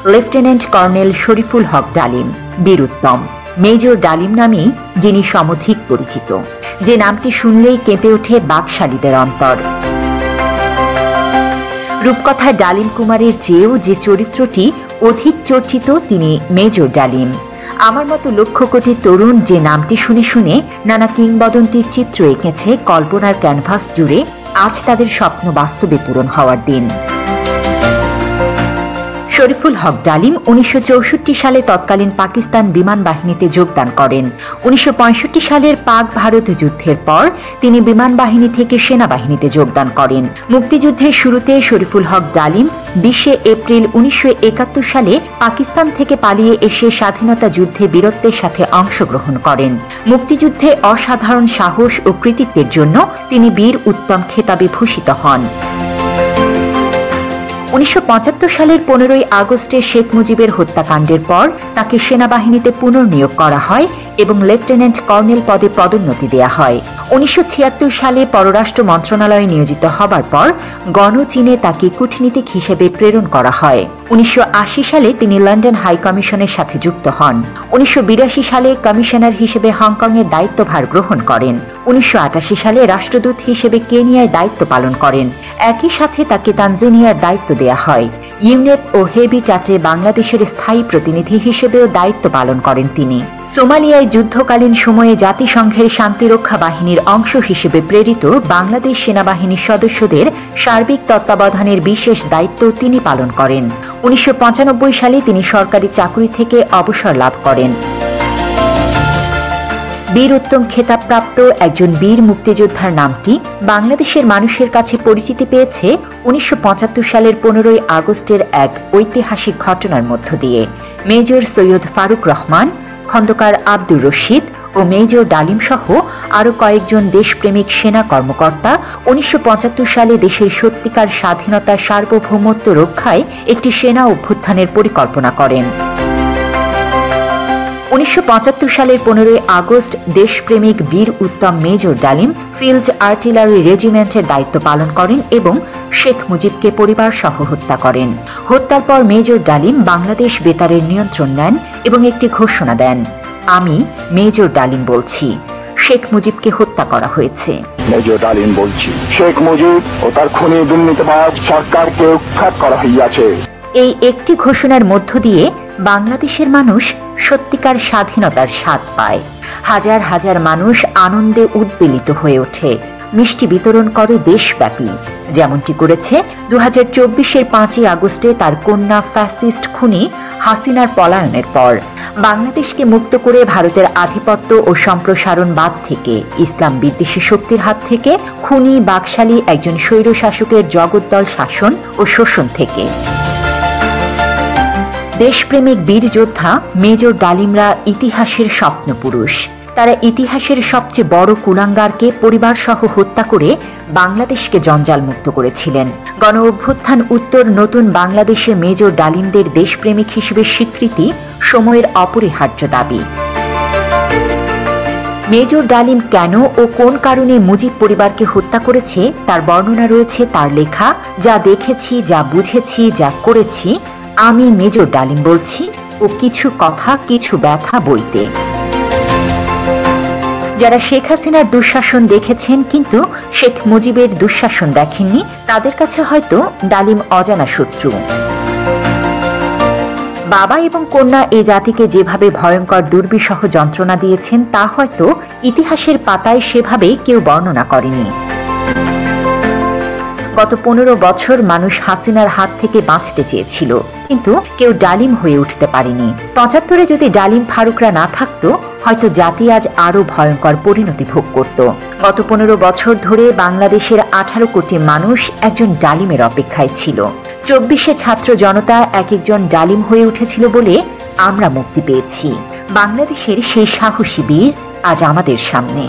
Lieutenant colonel Shariful হক ডালিম, Bir Uttom. Major ডালিম নামেই যিনি সমধিক পরিচিত, যে নামটি শুনলেই কেঁপে ওঠে বাকশালীদের অন্তর। রূপকথার ডালিম কুমারের চেয়েও যে চরিত্রটি অধিক চর্চিত তিনি মেজর ডালিম। আমার মতো লক্ষ কোটি তরুণ যে নামটি শুনে শুনে নানা কিংবদন্তির চিত্র এঁকেছে কল্পনার ক্যানভাস জুড়ে, আজ তাদের স্বপ্ন বাস্তবে পূরণ হওয়ার দিন। শরীফুল হক ডালিম 1964 সালে তৎকালীন পাকিস্তান বিমান বাহিনীতে যোগদান করেন। 1965 সালের পাক ভারত যুদ্ধের পর তিনি বিমান বাহিনী থেকে সেনাবাহিনীতে যোগদান করেন। মুক্তিযুদ্ধের শুরুতে শরীফুল হক ডালিম 20 এপ্রিল 1971 সালে পাকিস্তান থেকে পালিয়ে এসে স্বাধীনতা যুদ্ধে বীরত্বের সাথে অংশগ্রহণ করেন। মুক্তিযুদ্ধে অসাধারণ সাহস ও কৃতিত্বের জন্য তিনি বীর উত্তম খেতাবে ভূষিত হন। 1975 সালের 15 আগস্টে শেখ মুজিবের হত্যাকাণ্ডের পর তাকে সেনাবাহিনীতে পুনর্নিয়োগ করা হয় এবং লেফটেন্যান্ট কর্নেল পদে পদোন্নতি দেয়া হয়। 1976 সালে পররাষ্ট্র মন্ত্রণালয়ে নিয়োজিত হবার পর গণচীনে তাকে কূটনীতিক হিসেবে প্রেরণ করা হয়। 1980 সালে তিনি লন্ডন হাই কমিশনের সাথে যুক্ত হন। 1982 সালে কমিশনার হিসেবে হংকংয়ের দায়িত্বভার গ্রহণ করেন। 1988 সালে রাষ্ট্রদূত হিসেবে কেনিয়ায় দায়িত্ব পালন করেন। একই সাথে তাকে তানজানিয়ার দায়িত্ব দেয়া হয়। ইউনেপ ও হেবিটাটে বাংলাদেশের স্থায়ী প্রতিনিধি হিসেবেও দায়িত্ব পালন করেন তিনি। সোমালিয়ায় যুদ্ধকালীন সময়ে জাতিসংঘের শান্তিরক্ষা বাহিনীর অংশ হিসেবে প্রেরিত বাংলাদেশ সেনাবাহিনীর সদস্যদের সার্বিক তত্ত্বাবধানের বিশেষ দায়িত্ব তিনি পালন করেন। 1995 সালে তিনি সরকারি চাকরি থেকে অবসর লাভ করেন। বীর উত্তম খেতাবপ্রাপ্ত একজন বীর মুক্তিযোদ্ধার নামটি বাংলাদেশের মানুষের কাছে পরিচিতি পেয়েছে 1975 সালের 15 আগস্টের এক ঐতিহাসিক ঘটনার মধ্য দিয়ে। মেজর সৈয়দ ফারুক রহমান, খন্দকার আব্দুর রশিদ ও মেজর ডালিম সহ আরও কয়েকজন দেশপ্রেমিক সেনা কর্মকর্তা 1975 সালে দেশের সত্যিকার স্বাধীনতার সার্বভৌমত্ব রক্ষায় একটি সেনা অভ্যুত্থানের পরিকল্পনা করেন। 1975 সালের 15 আগস্ট দেশপ্রেমিক বীর উত্তম মেজর ডালিম ফিল্ড আর্টিলারি রেজিমেন্টের দায়িত্ব পালন করেন এবং শেখ মুজিবকে পরিবার সহ হত্যা করেন। হত্যার পর মেজর ডালিম বাংলাদেশ বেতারের নিয়ন্ত্রণ নেন এবং একটি ঘোষণা দেন, আমি মেজর ডালিম বলছি, শেখ মুজিবকে হত্যা করা হয়েছে। মেজর ডালিম বলছি, শেখ মুজিব ও তার খুনি দুর্নীতিবাজ সরকারকে উৎখাত করা হইয়াছে। এই একটি ঘোষণার মধ্য দিয়ে বাংলাদেশের মানুষ সত্যিকার স্বাধীনতার স্বাদ পায়। হাজার হাজার মানুষ আনন্দে উদ্বেলিত হয়ে ওঠে, মিষ্টি বিতরণ করে দেশব্যাপী, যেমনটি করেছে 2024-এর 5 আগস্টে তার কন্যা ফ্যাসিস্ট খুনি হাসিনার পলায়নের পর। বাংলাদেশকে মুক্ত করে ভারতের আধিপত্য ও সম্প্রসারণবাদ থেকে, ইসলাম বিদ্বেষী শক্তির হাত থেকে, খুনি বাকশালী একজন স্বৈরশাসকের জগদ্দল শাসন ও শোষণ থেকে। দেশপ্রেমিক বীর যোদ্ধা মেজর ডালিমরা ইতিহাসের স্বপ্নপুরুষ। তারা ইতিহাসের সবচেয়ে বড় কুলাঙ্গারকে পরিবার সহ হত্যা করে বাংলাদেশকে জঞ্জালমুক্ত করেছিলেন। গণ অভ্যুত্থান উত্তর নতুন বাংলাদেশে মেজর ডালিমদের দেশপ্রেমিক হিসেবে স্বীকৃতি সময়ের অপরিহার্য দাবি। মেজর ডালিম কেন ও কোন কারণে মুজিব পরিবারকে হত্যা করেছে তার বর্ণনা রয়েছে তার লেখা যা দেখেছি, যা বুঝেছি, যা করেছি, আমি মেজর ডালিম বলছি ও কিছু কথা কিছু ব্যথা বইতে। যারা শেখ হাসিনার দুঃশাসন দেখেছেন কিন্তু শেখ মুজিবের দুঃশাসন দেখেননি, তাদের কাছে হয়তো ডালিম অজানা শত্রু। বাবা এবং কন্যা এ জাতিকে যেভাবে ভয়ঙ্কর দুর্বিষহ যন্ত্রণা দিয়েছেন তা হয়তো ইতিহাসের পাতায় সেভাবে কেউ বর্ণনা করেনি। গত 15 বছর মানুষ হাসিনার হাত থেকে বাঁচতে চেয়েছিল, কিন্তু কেউ ডালিম হয়ে উঠতে পারেনি। 75-এ যদি ডালিম ফারুকরা না থাকতো, হয়তো জাতি আজ আরো ভয়ঙ্কর পরিণতি ভোগ করত। গত 15 বছর ধরে বাংলাদেশের 18 কোটি মানুষ একজন ডালিমের অপেক্ষায় ছিল। 24-এ ছাত্র জনতা এক একজন ডালিম হয়ে উঠেছিল বলে আমরা মুক্তি পেয়েছি। বাংলাদেশের সেই সাহসী বীর আজ আমাদের সামনে।